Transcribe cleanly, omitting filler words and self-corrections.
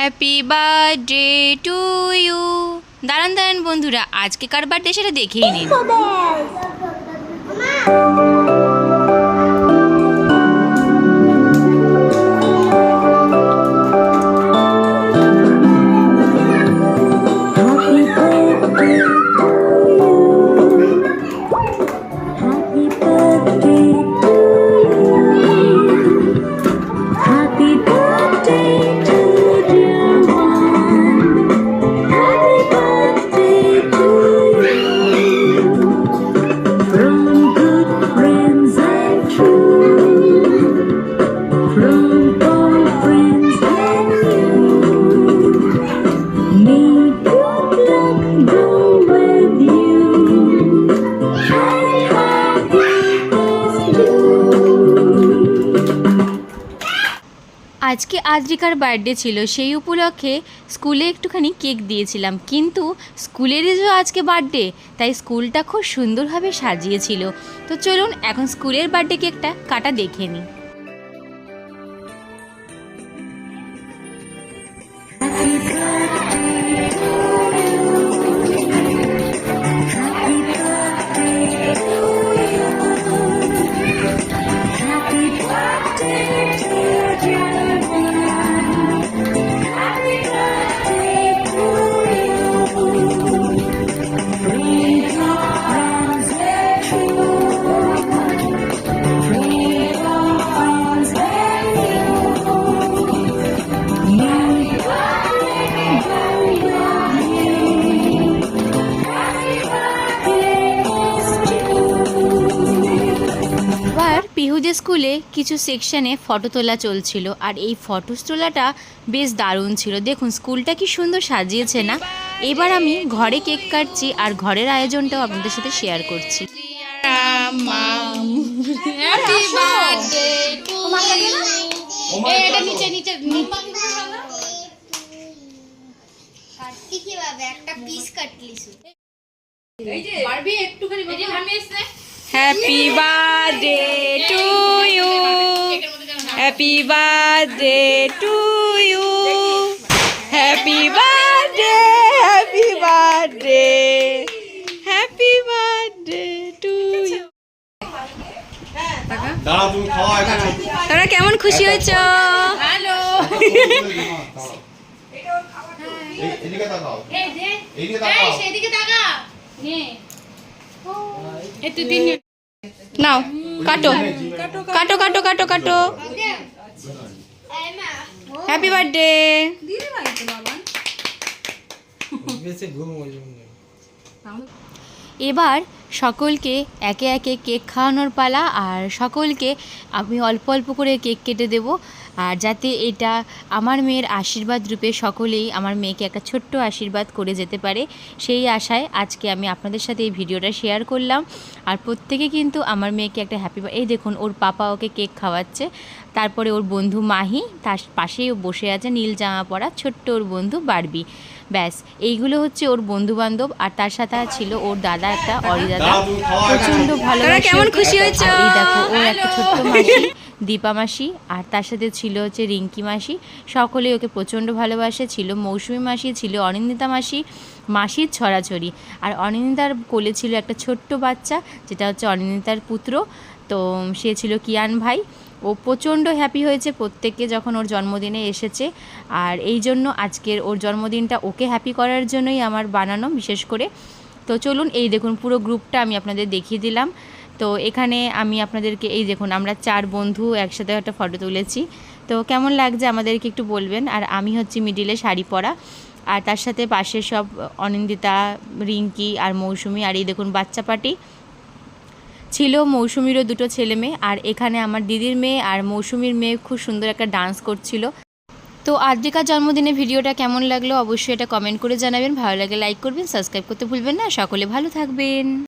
Happy birthday to you. দাঁড়ান দাঁড়ান বন্ধুরা, আজকে কার বার্থডে সেটা দেখেই নিন। আজকে আদ্রিকার বার্থডে ছিল, সেই উপলক্ষে স্কুলে একটুখানি কেক দিয়েছিলাম, কিন্তু স্কুলেরই যে আজকে বার্থডে তাই স্কুলটা খুব সুন্দরভাবে সাজিয়েছিল। তো চলুন এখন স্কুলের বার্থডে কেকটা কাটা দেখে নিই। পিহুদের স্কুলে কিছু সেকশনে ফটো তোলা চলছিল, আর এই ফটো তোলাটা বেশ দারুণ ছিল। দেখুন স্কুলটা কি সুন্দর সাজিয়েছে না। এবার আমি ঘরে কেক কাটছি আর ঘরের আয়োজনটাও আপনাদের সাথে শেয়ার করছি। Happy birthday to you, happy birthday to you, happy birthday, happy birthday, happy birthday to you. তোমরা কেমন খুশি হয়েছ? হ্যালো, নাও কাটো কাটো কাটো কাটো কাটো। Happy birthday. এবার সকলকে একে একে কেক খাওয়ানোর পালা, আর সকলকে আমি অল্প অল্প করে কেক কেটে দেব, আর যাতে এটা আমার মেয়ের আশীর্বাদ রূপে সকলেই আমার মেয়েকে একটা ছোট্ট আশীর্বাদ করে যেতে পারে, সেই আশায় আজকে আমি আপনাদের সাথে এই ভিডিওটা শেয়ার করলাম। আর প্রত্যেকে কিন্তু আমার মেয়েকে একটা হ্যাপি, এই দেখুন ওর পাপা ওকে কেক খাওয়াচ্ছে, তারপরে ওর বন্ধু মাহি তার পাশেই বসে আছে, নীল জামা পরা ছোট্ট ওর বন্ধু বারবি। ব্যাস এইগুলো হচ্ছে ওর বন্ধু বান্ধব, আর তার সাথে ছিল ওর দাদা একটা অরি দাদা, প্রচণ্ড ভালো। কেমন খুশি হয়েছে? এই দেখো ওর একটা ছোট্ট মাসি দীপা মাসি, আর তার সাথে ছিল হচ্ছে রিঙ্কি মাসি, সকলেই ওকে প্রচণ্ড ভালোবাসে। ছিল মৌসুমি মাসি, ছিল অনিন্দিতা মাসি, মাসির ছড়াছড়ি। আর অনিন্দিতার কোলে ছিল একটা ছোট্ট বাচ্চা, যেটা হচ্ছে অনিন্দিতার পুত্র, তো সে ছিল কিয়ান ভাই। ও প্রচণ্ড হ্যাপি হয়েছে প্রত্যেককে যখন ওর জন্মদিনে এসেছে, আর এই জন্য আজকের ওর জন্মদিনটা ওকে হ্যাপি করার জন্যই আমার বানানো বিশেষ করে। তো চলুন এই দেখুন পুরো গ্রুপটা আমি আপনাদের দেখিয়ে দিলাম। তো এখানে আমি আপনাদেরকে এই দেখুন আমরা 4 বন্ধু একসাথে একটা ফটো তুলেছি। তো কেমন লাগছে আমাদেরকে একটু বলবেন। আর আমি হচ্ছে মিডিলে শাড়ি পরা, আর তার সাথে পাশে সব অনিন্দিতা, রিঙ্কি আর মৌসুমি। আর এই দেখুন বাচ্চা পার্টি ছিল, মৌসুমিরও 2টো ছেলে মেয়ে, আর এখানে আমার দিদির মেয়ে আর মৌসুমির মেয়ে খুব সুন্দর একটা ডান্স করছিল। তো আদ্রিকার জন্মদিনে ভিডিওটা কেমন লাগলো অবশ্যই এটা কমেন্ট করে জানাবেন। ভালো লাগে লাইক করবেন, সাবস্ক্রাইব করতে ভুলবেন না। সকলে ভালো থাকবেন।